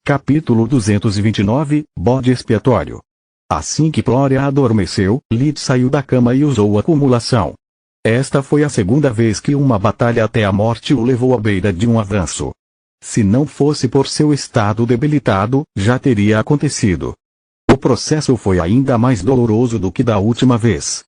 Capítulo 229, Bode expiatório. Assim que Flória adormeceu, Lid saiu da cama e usou a acumulação. Esta foi a segunda vez que uma batalha até a morte o levou à beira de um avanço. Se não fosse por seu estado debilitado, já teria acontecido. O processo foi ainda mais doloroso do que da última vez.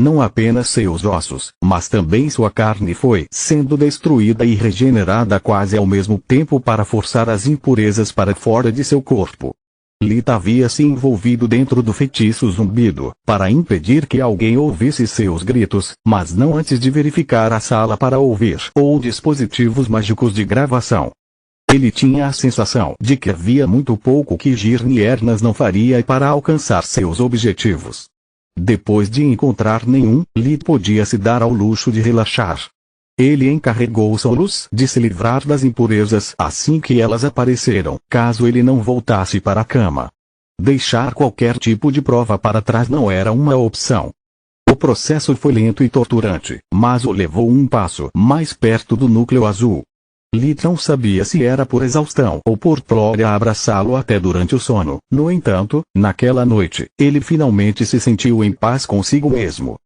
Não apenas seus ossos, mas também sua carne foi sendo destruída e regenerada quase ao mesmo tempo para forçar as impurezas para fora de seu corpo. Lita havia se envolvido dentro do feitiço zumbido, para impedir que alguém ouvisse seus gritos, mas não antes de verificar a sala para ouvir ou dispositivos mágicos de gravação. Ele tinha a sensação de que havia muito pouco que Girniernas não faria para alcançar seus objetivos. Depois de encontrar nenhum, Lid podia se dar ao luxo de relaxar. Ele encarregou Solus de se livrar das impurezas assim que elas apareceram, caso ele não voltasse para a cama. Deixar qualquer tipo de prova para trás não era uma opção. O processo foi lento e torturante, mas o levou um passo mais perto do núcleo azul. Lid não sabia se era por exaustão ou por Flória abraçá-lo até durante o sono. No entanto, naquela noite, ele finalmente se sentiu em paz consigo mesmo.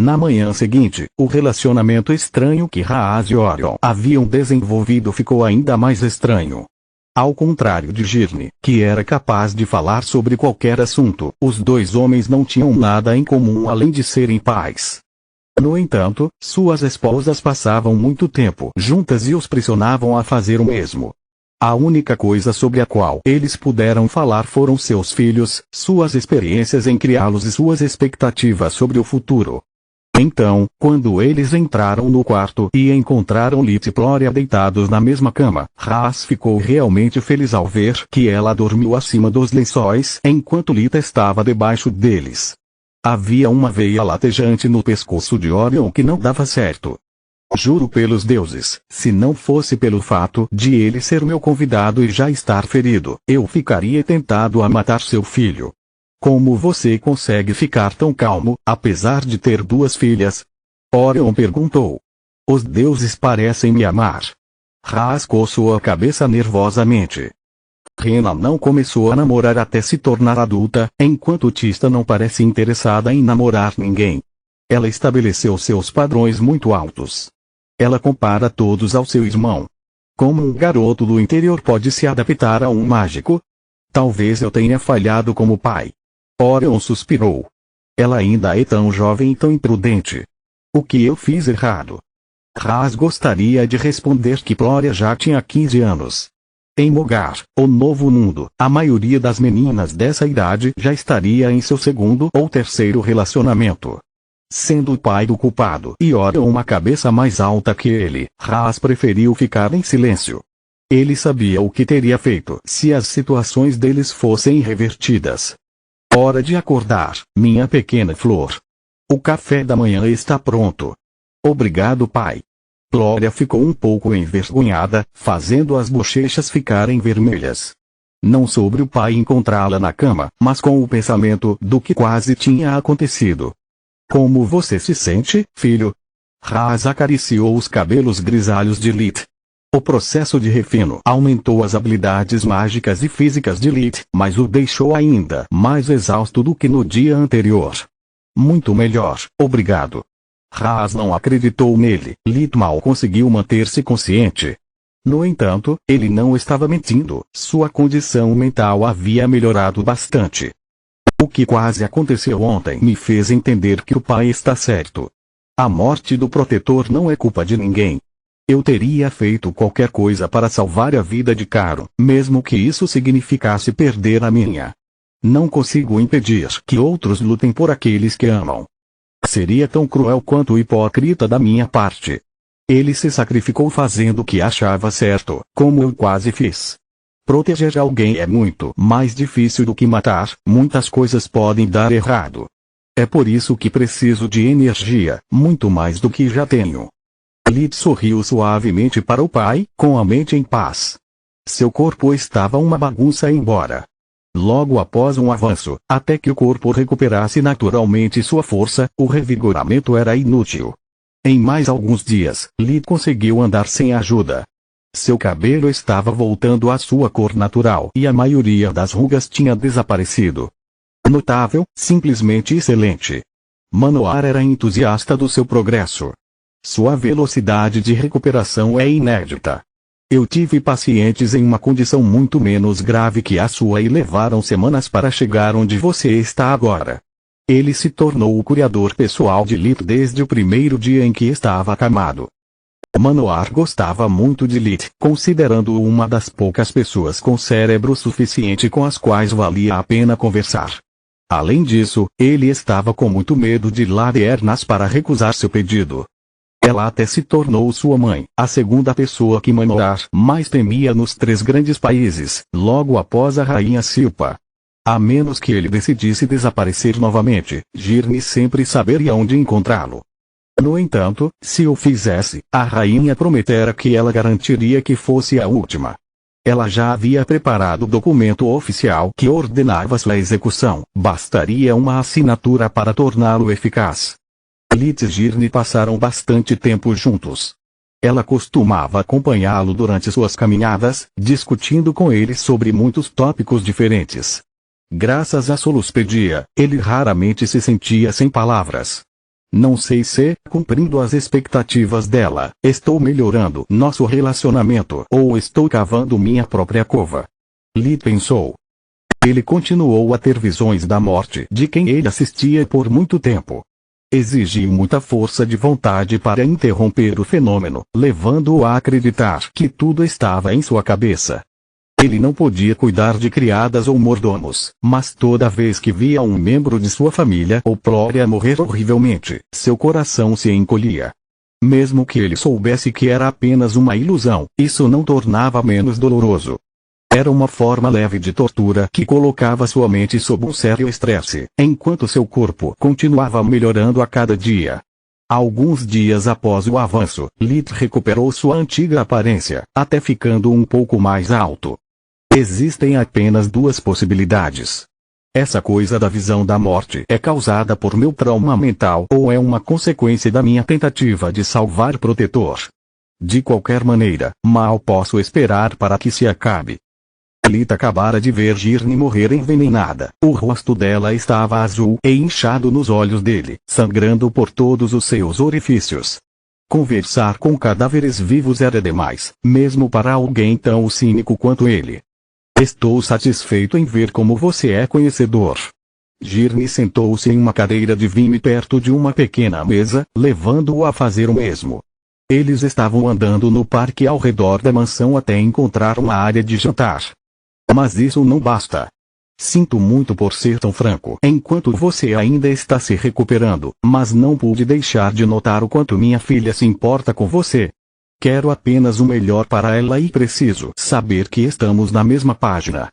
Na manhã seguinte, o relacionamento estranho que Raaz e Orion haviam desenvolvido ficou ainda mais estranho. Ao contrário de Girne, que era capaz de falar sobre qualquer assunto, os dois homens não tinham nada em comum além de serem pais. No entanto, suas esposas passavam muito tempo juntas e os pressionavam a fazer o mesmo. A única coisa sobre a qual eles puderam falar foram seus filhos, suas experiências em criá-los e suas expectativas sobre o futuro. Então, quando eles entraram no quarto e encontraram Lita e Flória deitados na mesma cama, Raaz ficou realmente feliz ao ver que ela dormiu acima dos lençóis enquanto Lita estava debaixo deles. Havia uma veia latejante no pescoço de Orion que não dava certo. Juro pelos deuses, se não fosse pelo fato de ele ser meu convidado e já estar ferido, eu ficaria tentado a matar seu filho. Como você consegue ficar tão calmo, apesar de ter duas filhas? Orion perguntou. Os deuses parecem me amar. Raaz coçou a cabeça nervosamente. Rena não começou a namorar até se tornar adulta, enquanto Tista não parece interessada em namorar ninguém. Ela estabeleceu seus padrões muito altos. Ela compara todos ao seu irmão. Como um garoto do interior pode se adaptar a um mágico? Talvez eu tenha falhado como pai. Orion suspirou. Ela ainda é tão jovem e tão imprudente. O que eu fiz errado? Raaz gostaria de responder que Flória já tinha 15 anos. Em Mogar, o Novo Mundo, a maioria das meninas dessa idade já estaria em seu segundo ou terceiro relacionamento. Sendo o pai do culpado e Orion uma cabeça mais alta que ele, Raaz preferiu ficar em silêncio. Ele sabia o que teria feito se as situações deles fossem revertidas. Hora de acordar, minha pequena flor. O café da manhã está pronto. Obrigado, pai. Flória ficou um pouco envergonhada, fazendo as bochechas ficarem vermelhas. Não sobre o pai encontrá-la na cama, mas com o pensamento do que quase tinha acontecido. Como você se sente, filho? Raaz acariciou os cabelos grisalhos de Lid. O processo de refino aumentou as habilidades mágicas e físicas de Lid, mas o deixou ainda mais exausto do que no dia anterior. Muito melhor, obrigado. Raaz não acreditou nele. Lid mal conseguiu manter-se consciente. No entanto, ele não estava mentindo. Sua condição mental havia melhorado bastante. O que quase aconteceu ontem me fez entender que o pai está certo. A morte do protetor não é culpa de ninguém. Eu teria feito qualquer coisa para salvar a vida de Caro, mesmo que isso significasse perder a minha. Não consigo impedir que outros lutem por aqueles que amam. Seria tão cruel quanto hipócrita da minha parte. Ele se sacrificou fazendo o que achava certo, como eu quase fiz. Proteger alguém é muito mais difícil do que matar, muitas coisas podem dar errado. É por isso que preciso de energia, muito mais do que já tenho. Lid sorriu suavemente para o pai, com a mente em paz. Seu corpo estava uma bagunça embora. Logo após um avanço, até que o corpo recuperasse naturalmente sua força, o revigoramento era inútil. Em mais alguns dias, Lid conseguiu andar sem ajuda. Seu cabelo estava voltando à sua cor natural e a maioria das rugas tinha desaparecido. Notável, simplesmente excelente. Manoar era entusiasta do seu progresso. Sua velocidade de recuperação é inédita. Eu tive pacientes em uma condição muito menos grave que a sua e levaram semanas para chegar onde você está agora. Ele se tornou o curador pessoal de Lit desde o primeiro dia em que estava acamado. Manoar gostava muito de Lit, considerando-o uma das poucas pessoas com cérebro suficiente com as quais valia a pena conversar. Além disso, ele estava com muito medo de Lady Ernas para recusar seu pedido. Ela até se tornou sua mãe, a segunda pessoa que Manoar mais temia nos 3 grandes países, logo após a rainha Silpa. A menos que ele decidisse desaparecer novamente, Girne sempre saberia onde encontrá-lo. No entanto, se o fizesse, a rainha prometera que ela garantiria que fosse a última. Ela já havia preparado o documento oficial que ordenava sua execução, bastaria uma assinatura para torná-lo eficaz. Lit e Girne passaram bastante tempo juntos. Ela costumava acompanhá-lo durante suas caminhadas, discutindo com ele sobre muitos tópicos diferentes. Graças à Soluspedia, ele raramente se sentia sem palavras. Não sei se, cumprindo as expectativas dela, estou melhorando nosso relacionamento ou estou cavando minha própria cova. Lit pensou. Ele continuou a ter visões da morte de quem ele assistia por muito tempo. Exigiu muita força de vontade para interromper o fenômeno, levando-o a acreditar que tudo estava em sua cabeça. Ele não podia cuidar de criadas ou mordomos, mas toda vez que via um membro de sua família ou prole morrer horrivelmente, seu coração se encolhia. Mesmo que ele soubesse que era apenas uma ilusão, isso não tornava menos doloroso. Era uma forma leve de tortura que colocava sua mente sob um sério estresse, enquanto seu corpo continuava melhorando a cada dia. Alguns dias após o avanço, Lit recuperou sua antiga aparência, até ficando um pouco mais alto. Existem apenas 2 possibilidades. Essa coisa da visão da morte é causada por meu trauma mental ou é uma consequência da minha tentativa de salvar Protetor. De qualquer maneira, mal posso esperar para que se acabe. Lit acabara de ver Girne morrer envenenada. O rosto dela estava azul e inchado nos olhos dele, sangrando por todos os seus orifícios. Conversar com cadáveres vivos era demais, mesmo para alguém tão cínico quanto ele. Estou satisfeito em ver como você é conhecedor. Girne sentou-se em uma cadeira de vinho perto de uma pequena mesa, levando-o a fazer o mesmo. Eles estavam andando no parque ao redor da mansão até encontrar uma área de jantar. Mas isso não basta. Sinto muito por ser tão franco enquanto você ainda está se recuperando, mas não pude deixar de notar o quanto minha filha se importa com você. Quero apenas o melhor para ela e preciso saber que estamos na mesma página.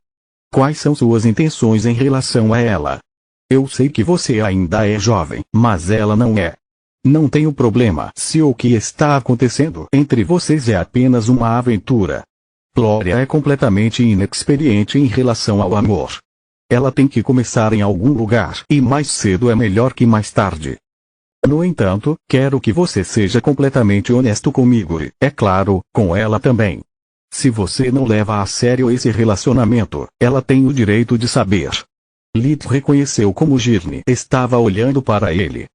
Quais são suas intenções em relação a ela? Eu sei que você ainda é jovem, mas ela não é. Não tenho problema se o que está acontecendo entre vocês é apenas uma aventura. Gloria é completamente inexperiente em relação ao amor. Ela tem que começar em algum lugar e mais cedo é melhor que mais tarde. No entanto, quero que você seja completamente honesto comigo e, é claro, com ela também. Se você não leva a sério esse relacionamento, ela tem o direito de saber. Lit reconheceu como Girne estava olhando para ele.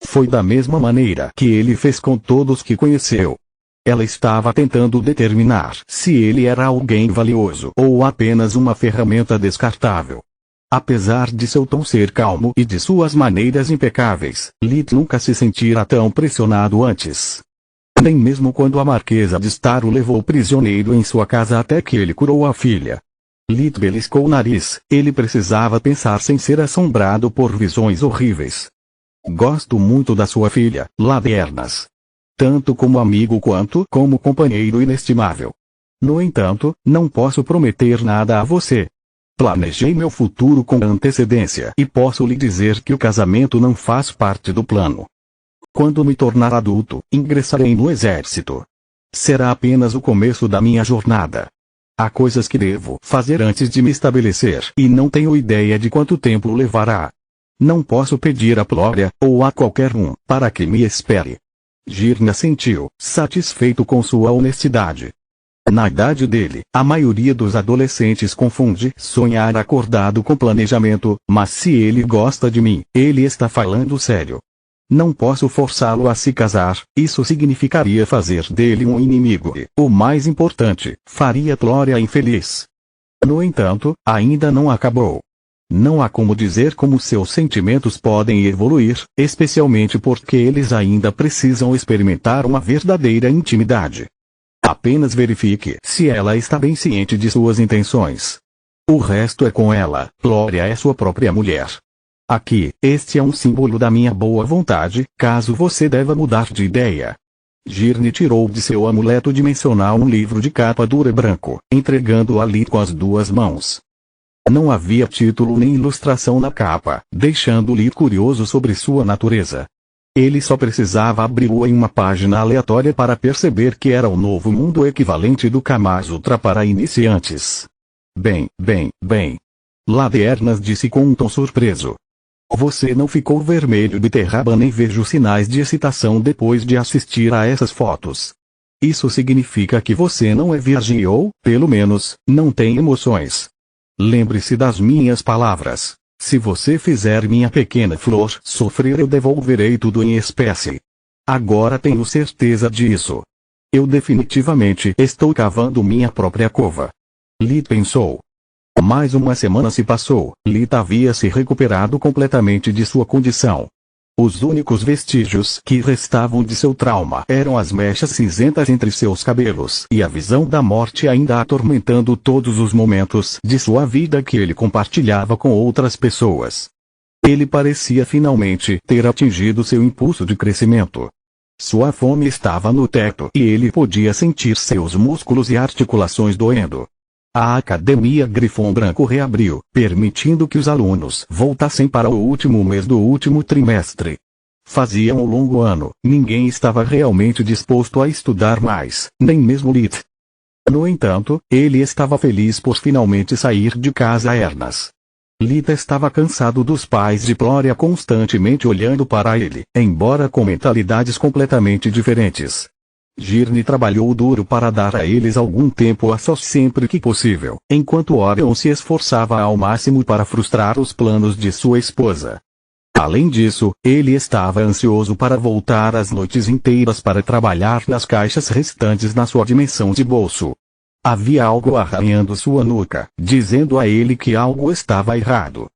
Foi da mesma maneira que ele fez com todos que conheceu. Ela estava tentando determinar se ele era alguém valioso ou apenas uma ferramenta descartável. Apesar de seu tom ser calmo e de suas maneiras impecáveis, Lit nunca se sentira tão pressionado antes. Nem mesmo quando a Marquesa de Star o levou prisioneiro em sua casa até que ele curou a filha. Lit beliscou o nariz, ele precisava pensar sem ser assombrado por visões horríveis. Gosto muito da sua filha, Lady Ernas. Tanto como amigo quanto como companheiro inestimável. No entanto, não posso prometer nada a você. Planejei meu futuro com antecedência e posso lhe dizer que o casamento não faz parte do plano. Quando me tornar adulto, ingressarei no exército. Será apenas o começo da minha jornada. Há coisas que devo fazer antes de me estabelecer e não tenho ideia de quanto tempo levará. Não posso pedir a Gloria, ou a qualquer um, para que me espere. Girne assentiu, satisfeito com sua honestidade. Na idade dele, a maioria dos adolescentes confunde sonhar acordado com planejamento, mas se ele gosta de mim, ele está falando sério. Não posso forçá-lo a se casar, isso significaria fazer dele um inimigo e, o mais importante, faria Gloria infeliz. No entanto, ainda não acabou. Não há como dizer como seus sentimentos podem evoluir, especialmente porque eles ainda precisam experimentar uma verdadeira intimidade. Apenas verifique se ela está bem ciente de suas intenções. O resto é com ela. Gloria é sua própria mulher. Aqui, este é um símbolo da minha boa vontade, caso você deva mudar de ideia. Girne tirou de seu amuleto dimensional um livro de capa dura branco, entregando-o a Lee com as duas mãos. Não havia título nem ilustração na capa, deixando Lee curioso sobre sua natureza. Ele só precisava abri-lo em uma página aleatória para perceber que era o novo mundo equivalente do Kama Sutra para iniciantes. Bem. Ladernas disse com um tom surpreso. Você não ficou vermelho de terraba nem vejo sinais de excitação depois de assistir a essas fotos. Isso significa que você não é virgem ou, pelo menos, não tem emoções. Lembre-se das minhas palavras. Se você fizer minha pequena flor sofrer, eu devolverei tudo em espécie. Agora tenho certeza disso. Eu definitivamente estou cavando minha própria cova. Lee pensou. Mais uma semana se passou. Lita havia se recuperado completamente de sua condição. Os únicos vestígios que restavam de seu trauma eram as mechas cinzentas entre seus cabelos e a visão da morte ainda atormentando todos os momentos de sua vida que ele compartilhava com outras pessoas. Ele parecia finalmente ter atingido seu impulso de crescimento. Sua fome estava no teto e ele podia sentir seus músculos e articulações doendo. A Academia Grifão Branco reabriu, permitindo que os alunos voltassem para o último mês do último trimestre. Fazia um longo ano, ninguém estava realmente disposto a estudar mais, nem mesmo Lit. No entanto, ele estava feliz por finalmente sair de casa Ernas. Lita estava cansado dos pais de Gloria constantemente olhando para ele, embora com mentalidades completamente diferentes. Girne trabalhou duro para dar a eles algum tempo a sós sempre que possível, enquanto Orion se esforçava ao máximo para frustrar os planos de sua esposa. Além disso, ele estava ansioso para voltar às noites inteiras para trabalhar nas caixas restantes na sua dimensão de bolso. Havia algo arranhando sua nuca, dizendo a ele que algo estava errado.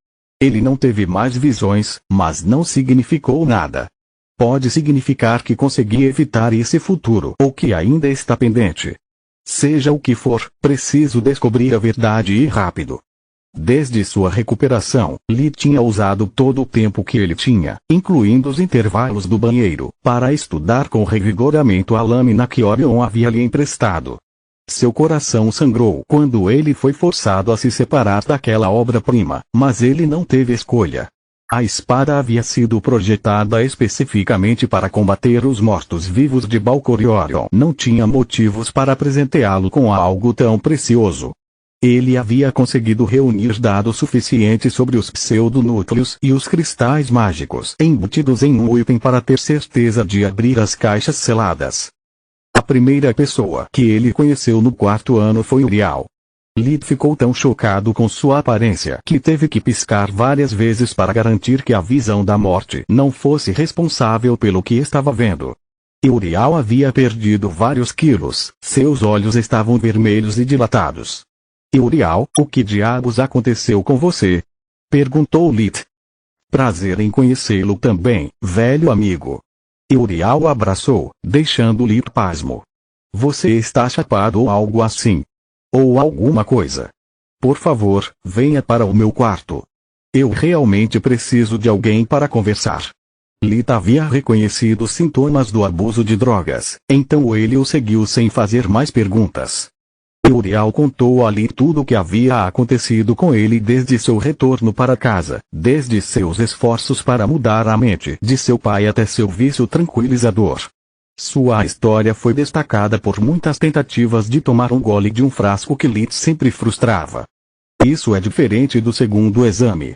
Ele não teve mais visões, mas não significou nada. Pode significar que consegui evitar esse futuro ou que ainda está pendente. Seja o que for, preciso descobrir a verdade e rápido. Desde sua recuperação, Lee tinha usado todo o tempo que ele tinha, incluindo os intervalos do banheiro, para estudar com revigoramento a lâmina que Orion havia lhe emprestado. Seu coração sangrou quando ele foi forçado a se separar daquela obra-prima, mas ele não teve escolha. A espada havia sido projetada especificamente para combater os mortos-vivos de Balcor e Orion não tinha motivos para presenteá-lo com algo tão precioso. Ele havia conseguido reunir dados suficientes sobre os pseudonúcleos e os cristais mágicos embutidos em um item para ter certeza de abrir as caixas seladas. A primeira pessoa que ele conheceu no quarto ano foi Uriel. Lee ficou tão chocado com sua aparência que teve que piscar várias vezes para garantir que a visão da morte não fosse responsável pelo que estava vendo. Uriel havia perdido vários quilos, seus olhos estavam vermelhos e dilatados. Uriel, o que diabos aconteceu com você? Perguntou Lee. Prazer em conhecê-lo também, velho amigo. Uriel o abraçou, deixando Lee pasmo. Você está chapado ou algo assim? Ou alguma coisa. Por favor, venha para o meu quarto. Eu realmente preciso de alguém para conversar. Lita havia reconhecido os sintomas do abuso de drogas, então ele o seguiu sem fazer mais perguntas. Uriel contou a Lee tudo o que havia acontecido com ele desde seu retorno para casa, desde seus esforços para mudar a mente de seu pai até seu vício tranquilizador. Sua história foi destacada por muitas tentativas de tomar um gole de um frasco que Lee sempre frustrava. Isso é diferente do segundo exame.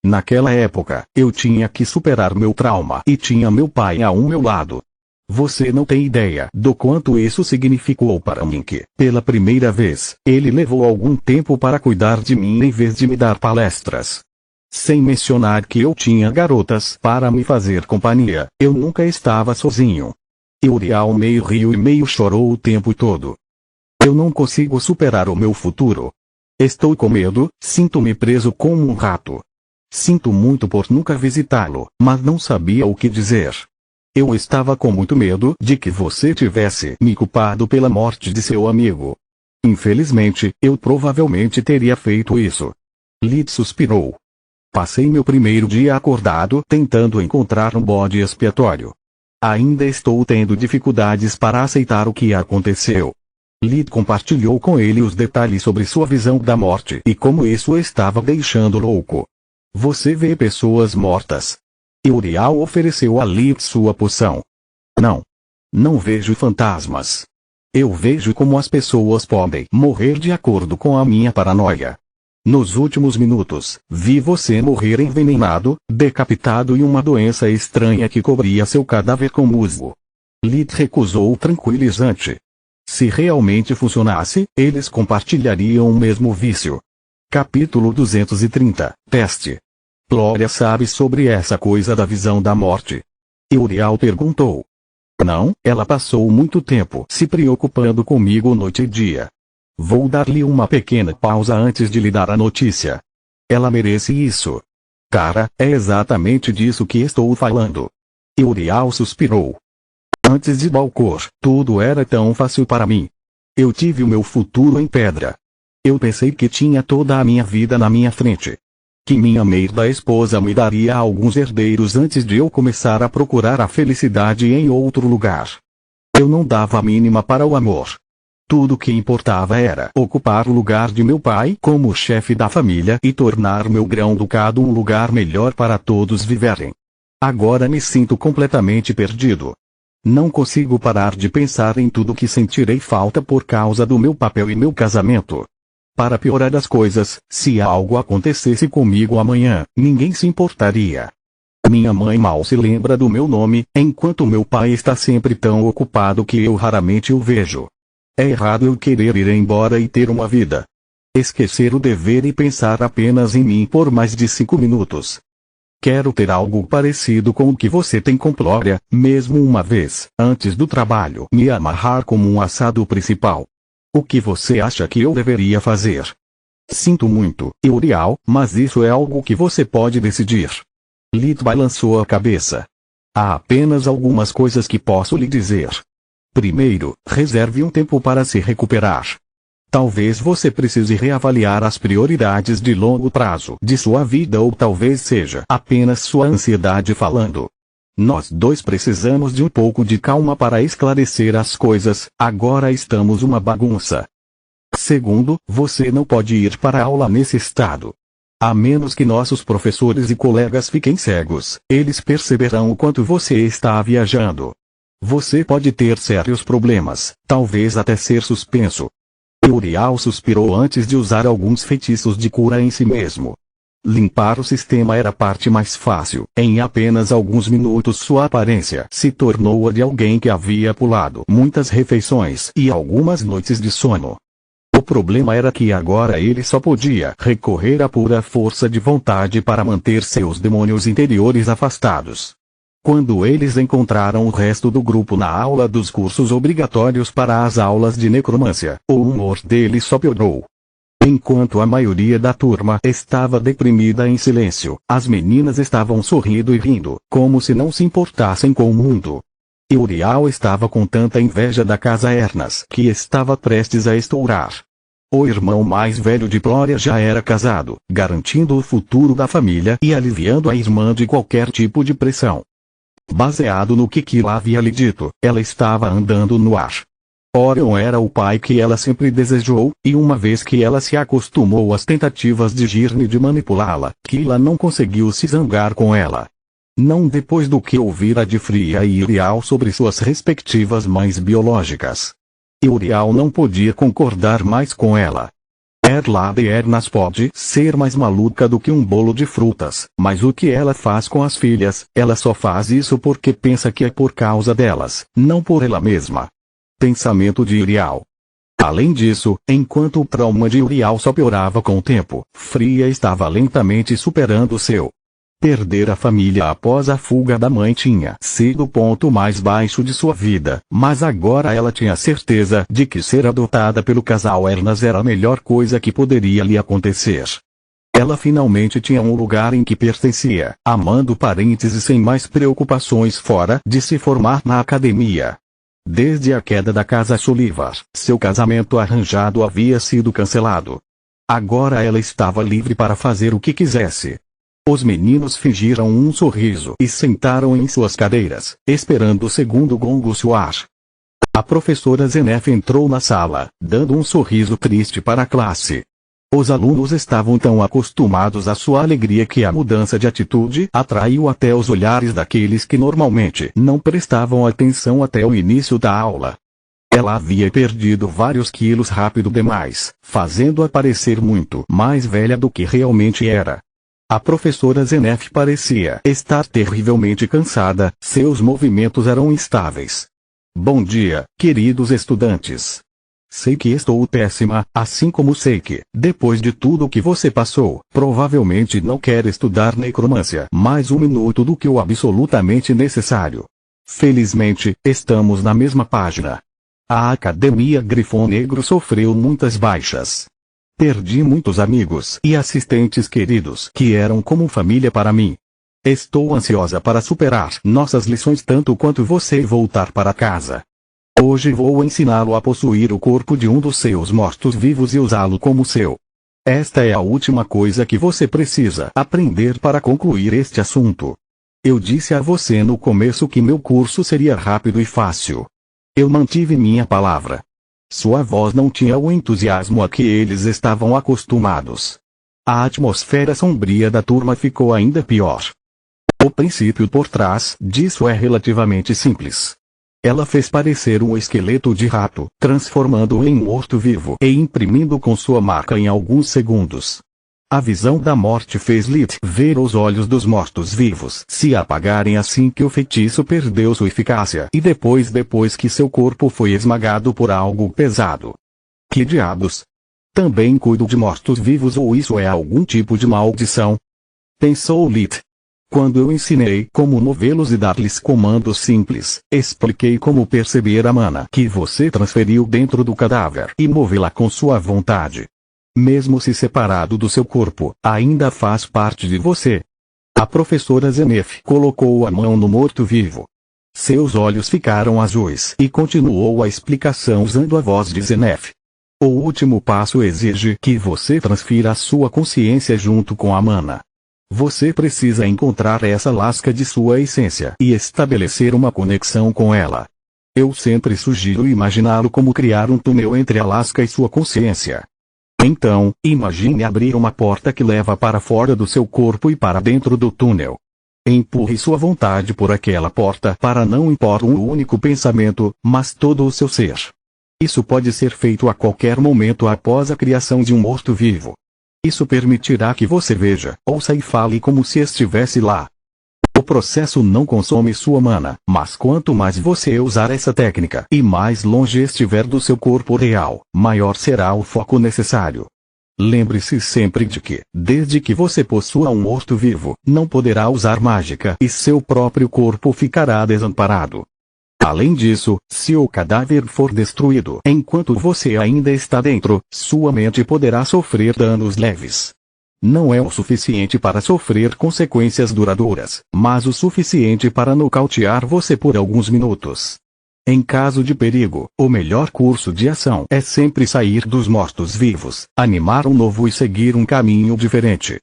Naquela época, eu tinha que superar meu trauma e tinha meu pai ao meu lado. Você não tem ideia do quanto isso significou para mim que, pela primeira vez, ele levou algum tempo para cuidar de mim em vez de me dar palestras. Sem mencionar que eu tinha garotas para me fazer companhia, eu nunca estava sozinho. Uriel meio riu e meio chorou o tempo todo. Eu não consigo superar o meu futuro. Estou com medo, sinto-me preso como um rato. Sinto muito por nunca visitá-lo, mas não sabia o que dizer. Eu estava com muito medo de que você tivesse me culpado pela morte de seu amigo. Infelizmente, eu provavelmente teria feito isso. Lid suspirou. Passei meu primeiro dia acordado tentando encontrar um bode expiatório. Ainda estou tendo dificuldades para aceitar o que aconteceu. Lid compartilhou com ele os detalhes sobre sua visão da morte e como isso o estava deixando louco. Você vê pessoas mortas. Uriel ofereceu a Lid sua poção. Não. Não vejo fantasmas. Eu vejo como as pessoas podem morrer de acordo com a minha paranoia. Nos últimos minutos, vi você morrer envenenado, decapitado e uma doença estranha que cobria seu cadáver com musgo. Lid recusou o tranquilizante. Se realmente funcionasse, eles compartilhariam o mesmo vício. Capítulo 230, Teste. Glória sabe sobre essa coisa da visão da morte. Uriel perguntou. Não, ela passou muito tempo se preocupando comigo noite e dia. Vou dar-lhe uma pequena pausa antes de lhe dar a notícia. Ela merece isso. Cara, é exatamente disso que estou falando. Uriel suspirou. Antes de Balcor, tudo era tão fácil para mim. Eu tive o meu futuro em pedra. Eu pensei que tinha toda a minha vida na minha frente. Que minha merda esposa me daria alguns herdeiros antes de eu começar a procurar a felicidade em outro lugar. Eu não dava a mínima para o amor. Tudo que importava era ocupar o lugar de meu pai como chefe da família e tornar meu grão-ducado um lugar melhor para todos viverem. Agora me sinto completamente perdido. Não consigo parar de pensar em tudo que sentirei falta por causa do meu papel e meu casamento. Para piorar as coisas, se algo acontecesse comigo amanhã, ninguém se importaria. Minha mãe mal se lembra do meu nome, enquanto meu pai está sempre tão ocupado que eu raramente o vejo. É errado eu querer ir embora e ter uma vida. Esquecer o dever e pensar apenas em mim por mais de 5 minutos. Quero ter algo parecido com o que você tem com Glória, mesmo uma vez, antes do trabalho, me amarrar como um assado principal. O que você acha que eu deveria fazer? Sinto muito, Uriel, mas isso é algo que você pode decidir. Lid balançou a cabeça. Há apenas algumas coisas que posso lhe dizer. Primeiro, reserve um tempo para se recuperar. Talvez você precise reavaliar as prioridades de longo prazo de sua vida ou talvez seja apenas sua ansiedade falando. Nós dois precisamos de um pouco de calma para esclarecer as coisas, agora estamos uma bagunça. Segundo, você não pode ir para a aula nesse estado. A menos que nossos professores e colegas fiquem cegos, eles perceberão o quanto você está viajando. Você pode ter sérios problemas, talvez até ser suspenso. Uriel suspirou antes de usar alguns feitiços de cura em si mesmo. Limpar o sistema era a parte mais fácil. Em apenas alguns minutos sua aparência se tornou a de alguém que havia pulado muitas refeições e algumas noites de sono. O problema era que agora ele só podia recorrer à pura força de vontade para manter seus demônios interiores afastados. Quando eles encontraram o resto do grupo na aula dos cursos obrigatórios para as aulas de necromância, o humor dele só piorou. Enquanto a maioria da turma estava deprimida em silêncio, as meninas estavam sorrindo e rindo, como se não se importassem com o mundo. Uriel estava com tanta inveja da casa Ernas que estava prestes a estourar. O irmão mais velho de Glória já era casado, garantindo o futuro da família e aliviando a irmã de qualquer tipo de pressão. Baseado no que Kila havia lhe dito, ela estava andando no ar. Orion era o pai que ela sempre desejou, e uma vez que ela se acostumou às tentativas de Girne de manipulá-la, Kila não conseguiu se zangar com ela. Não depois do que ouvira de Fria e Uriel sobre suas respectivas mães biológicas. Uriel não podia concordar mais com ela. Erlade Ernas pode ser mais maluca do que um bolo de frutas, mas o que ela faz com as filhas, ela só faz isso porque pensa que é por causa delas, não por ela mesma. Pensamento de Uriel. Além disso, enquanto o trauma de Uriel só piorava com o tempo, Fria estava lentamente superando o seu. Perder a família após a fuga da mãe tinha sido o ponto mais baixo de sua vida, mas agora ela tinha certeza de que ser adotada pelo casal Ernas era a melhor coisa que poderia lhe acontecer. Ela finalmente tinha um lugar em que pertencia, amando parentes e sem mais preocupações fora de se formar na academia. Desde a queda da casa Sullivan, seu casamento arranjado havia sido cancelado. Agora ela estava livre para fazer o que quisesse. Os meninos fingiram um sorriso e sentaram em suas cadeiras, esperando o segundo gongo soar. A professora Zenef entrou na sala, dando um sorriso triste para a classe. Os alunos estavam tão acostumados à sua alegria que a mudança de atitude atraiu até os olhares daqueles que normalmente não prestavam atenção até o início da aula. Ela havia perdido vários quilos rápido demais, fazendo-a parecer muito mais velha do que realmente era. A professora Zenef parecia estar terrivelmente cansada, seus movimentos eram instáveis. Bom dia, queridos estudantes. Sei que estou péssima, assim como sei que, depois de tudo o que você passou, provavelmente não quer estudar necromância mais um minuto do que o absolutamente necessário. Felizmente, estamos na mesma página. A Academia Grifão Negro sofreu muitas baixas. Perdi muitos amigos e assistentes queridos que eram como família para mim. Estou ansiosa para superar nossas lições tanto quanto você e voltar para casa. Hoje vou ensiná-lo a possuir o corpo de um dos seus mortos-vivos e usá-lo como seu. Esta é a última coisa que você precisa aprender para concluir este assunto. Eu disse a você no começo que meu curso seria rápido e fácil. Eu mantive minha palavra. Sua voz não tinha o entusiasmo a que eles estavam acostumados. A atmosfera sombria da turma ficou ainda pior. O princípio por trás disso é relativamente simples. Ela fez parecer um esqueleto de rato, transformando-o em morto-vivo e imprimindo com sua marca em alguns segundos. A visão da morte fez Lith ver os olhos dos mortos-vivos se apagarem assim que o feitiço perdeu sua eficácia e depois que seu corpo foi esmagado por algo pesado. Que diabos? Também cuido de mortos-vivos ou isso é algum tipo de maldição? Pensou Lith. Quando eu ensinei como movê-los e dar-lhes comandos simples, expliquei como perceber a mana que você transferiu dentro do cadáver e movê-la com sua vontade. Mesmo se separado do seu corpo, ainda faz parte de você. A professora Zenef colocou a mão no morto-vivo. Seus olhos ficaram azuis e continuou a explicação usando a voz de Zenef. O último passo exige que você transfira a sua consciência junto com a mana. Você precisa encontrar essa lasca de sua essência e estabelecer uma conexão com ela. Eu sempre sugiro imaginá-lo como criar um túnel entre a lasca e sua consciência. Então, imagine abrir uma porta que leva para fora do seu corpo e para dentro do túnel. Empurre sua vontade por aquela porta para não impor um único pensamento, mas todo o seu ser. Isso pode ser feito a qualquer momento após a criação de um morto-vivo. Isso permitirá que você veja, ouça e fale como se estivesse lá. O processo não consome sua mana, mas quanto mais você usar essa técnica e mais longe estiver do seu corpo real, maior será o foco necessário. Lembre-se sempre de que, desde que você possua um morto-vivo, não poderá usar mágica e seu próprio corpo ficará desamparado. Além disso, se o cadáver for destruído enquanto você ainda está dentro, sua mente poderá sofrer danos leves. Não é o suficiente para sofrer consequências duradouras, mas o suficiente para nocautear você por alguns minutos. Em caso de perigo, o melhor curso de ação é sempre sair dos mortos-vivos, animar um novo e seguir um caminho diferente.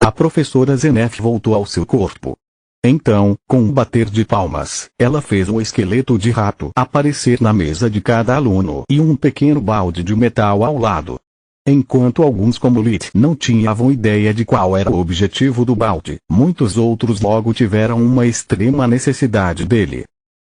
A professora Zenef voltou ao seu corpo. Então, com um bater de palmas, ela fez um esqueleto de rato aparecer na mesa de cada aluno e um pequeno balde de metal ao lado. Enquanto alguns como Lith não tinham ideia de qual era o objetivo do balde, muitos outros logo tiveram uma extrema necessidade dele.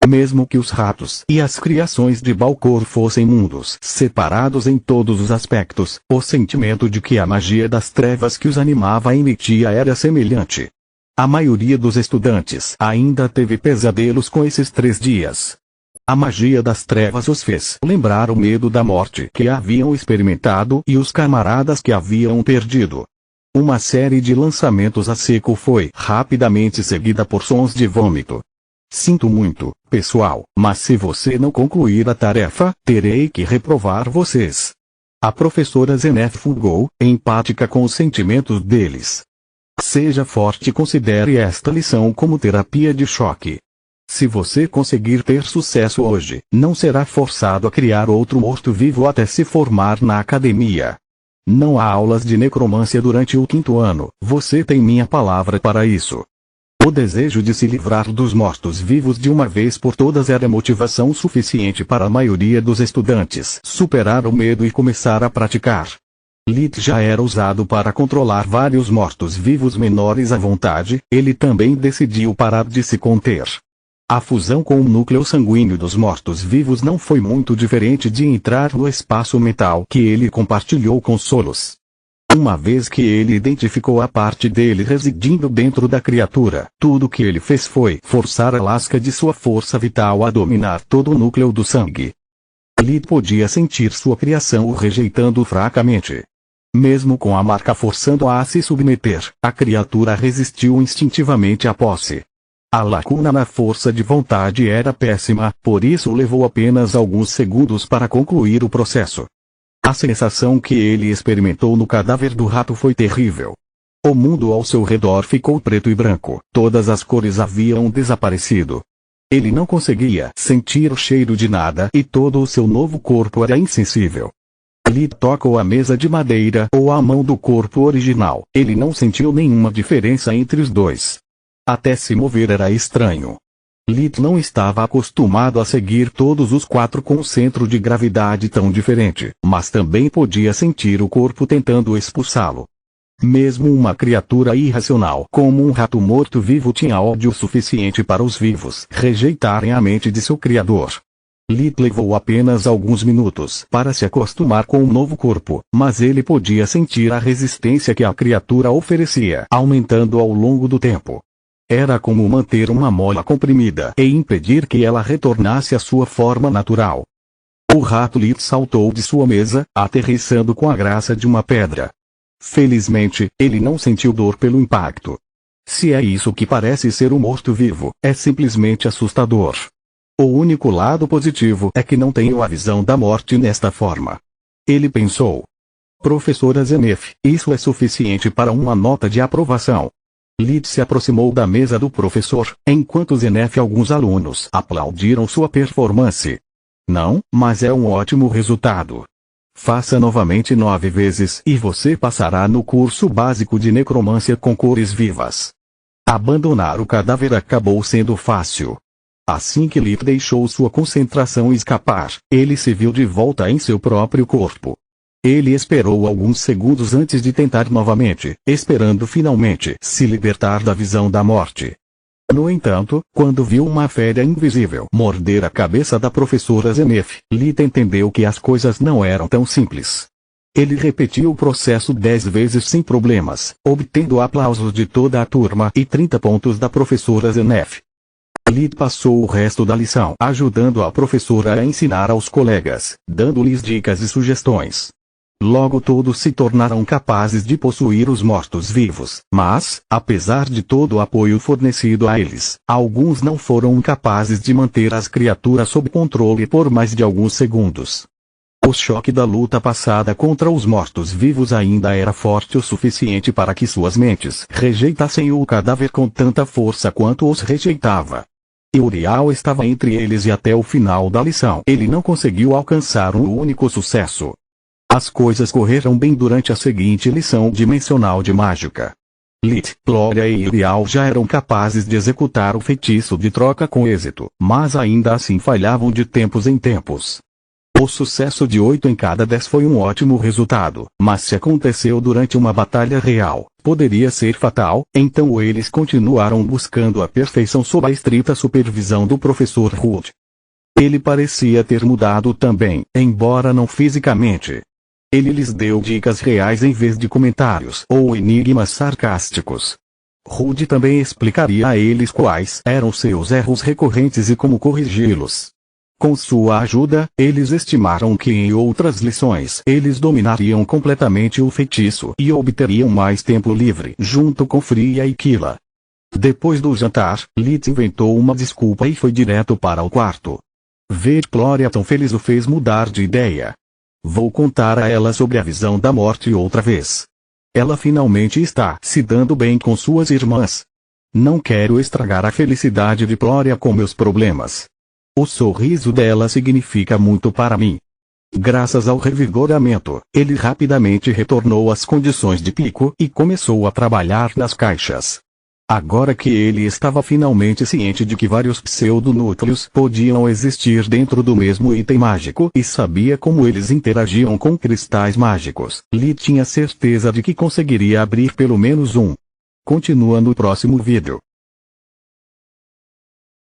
Mesmo que os ratos e as criações de Balcor fossem mundos separados em todos os aspectos, o sentimento de que a magia das trevas que os animava emitia era semelhante. A maioria dos estudantes ainda teve pesadelos com esses 3 dias. A magia das trevas os fez lembrar o medo da morte que haviam experimentado e os camaradas que haviam perdido. Uma série de lançamentos a seco foi rapidamente seguida por sons de vômito. Sinto muito, pessoal, mas se você não concluir a tarefa, terei que reprovar vocês. A professora Zenef fulgou, empática com os sentimentos deles. Seja forte e considere esta lição como terapia de choque. Se você conseguir ter sucesso hoje, não será forçado a criar outro morto-vivo até se formar na academia. Não há aulas de necromância durante o 5º ano, você tem minha palavra para isso. O desejo de se livrar dos mortos-vivos de uma vez por todas era motivação suficiente para a maioria dos estudantes superar o medo e começar a praticar. Lit já era usado para controlar vários mortos-vivos menores à vontade, ele também decidiu parar de se conter. A fusão com o núcleo sanguíneo dos mortos-vivos não foi muito diferente de entrar no espaço mental que ele compartilhou com Solos. Uma vez que ele identificou a parte dele residindo dentro da criatura, tudo que ele fez foi forçar a lasca de sua força vital a dominar todo o núcleo do sangue. Lit podia sentir sua criação o rejeitando fracamente. Mesmo com a marca forçando-a a se submeter, a criatura resistiu instintivamente à posse. A lacuna na força de vontade era péssima, por isso levou apenas alguns segundos para concluir o processo. A sensação que ele experimentou no cadáver do rato foi terrível. O mundo ao seu redor ficou preto e branco, todas as cores haviam desaparecido. Ele não conseguia sentir o cheiro de nada e todo o seu novo corpo era insensível. Ele tocou a mesa de madeira ou a mão do corpo original, ele não sentiu nenhuma diferença entre os dois. Até se mover era estranho. Lit não estava acostumado a seguir todos os 4 com um centro de gravidade tão diferente, mas também podia sentir o corpo tentando expulsá-lo. Mesmo uma criatura irracional como um rato morto-vivo tinha ódio suficiente para os vivos rejeitarem a mente de seu criador. Lit levou apenas alguns minutos para se acostumar com o novo corpo, mas ele podia sentir a resistência que a criatura oferecia aumentando ao longo do tempo. Era como manter uma mola comprimida e impedir que ela retornasse à sua forma natural. O rato Lit saltou de sua mesa, aterrissando com a graça de uma pedra. Felizmente, ele não sentiu dor pelo impacto. Se é isso que parece ser um morto-vivo, é simplesmente assustador. O único lado positivo é que não tenho a visão da morte nesta forma. Ele pensou. Professora Zenef, isso é suficiente para uma nota de aprovação. Lit se aproximou da mesa do professor, enquanto Zenef e alguns alunos aplaudiram sua performance. Não, mas é um ótimo resultado. Faça novamente 9 vezes e você passará no curso básico de necromância com cores vivas. Abandonar o cadáver acabou sendo fácil. Assim que Lit deixou sua concentração escapar, ele se viu de volta em seu próprio corpo. Ele esperou alguns segundos antes de tentar novamente, esperando finalmente se libertar da visão da morte. No entanto, quando viu uma fera invisível morder a cabeça da professora Zenef, Lit entendeu que as coisas não eram tão simples. Ele repetiu o processo 10 vezes sem problemas, obtendo aplausos de toda a turma e 30 pontos da professora Zenef. Lit passou o resto da lição ajudando a professora a ensinar aos colegas, dando-lhes dicas e sugestões. Logo todos se tornaram capazes de possuir os mortos-vivos, mas, apesar de todo o apoio fornecido a eles, alguns não foram capazes de manter as criaturas sob controle por mais de alguns segundos. O choque da luta passada contra os mortos-vivos ainda era forte o suficiente para que suas mentes rejeitassem o cadáver com tanta força quanto os rejeitava. E Uriel estava entre eles e até o final da lição ele não conseguiu alcançar um único sucesso. As coisas correram bem durante a seguinte lição dimensional de mágica. Lit, Gloria e Uriel já eram capazes de executar o feitiço de troca com êxito, mas ainda assim falhavam de tempos em tempos. O sucesso de 8 em cada 10 foi um ótimo resultado, mas se aconteceu durante uma batalha real, poderia ser fatal, então eles continuaram buscando a perfeição sob a estrita supervisão do professor Rudd. Ele parecia ter mudado também, embora não fisicamente. Ele lhes deu dicas reais em vez de comentários ou enigmas sarcásticos. Rudd também explicaria a eles quais eram seus erros recorrentes e como corrigi-los. Com sua ajuda, eles estimaram que em outras lições eles dominariam completamente o feitiço e obteriam mais tempo livre junto com Freya e Kila. Depois do jantar, Litz inventou uma desculpa e foi direto para o quarto. Ver Gloria tão feliz o fez mudar de ideia. Vou contar a ela sobre a visão da morte outra vez. Ela finalmente está se dando bem com suas irmãs. Não quero estragar a felicidade de Gloria com meus problemas. O sorriso dela significa muito para mim. Graças ao revigoramento, ele rapidamente retornou às condições de pico e começou a trabalhar nas caixas. Agora que ele estava finalmente ciente de que vários pseudonúcleos podiam existir dentro do mesmo item mágico e sabia como eles interagiam com cristais mágicos, Lee tinha certeza de que conseguiria abrir pelo menos um. Continua no próximo vídeo.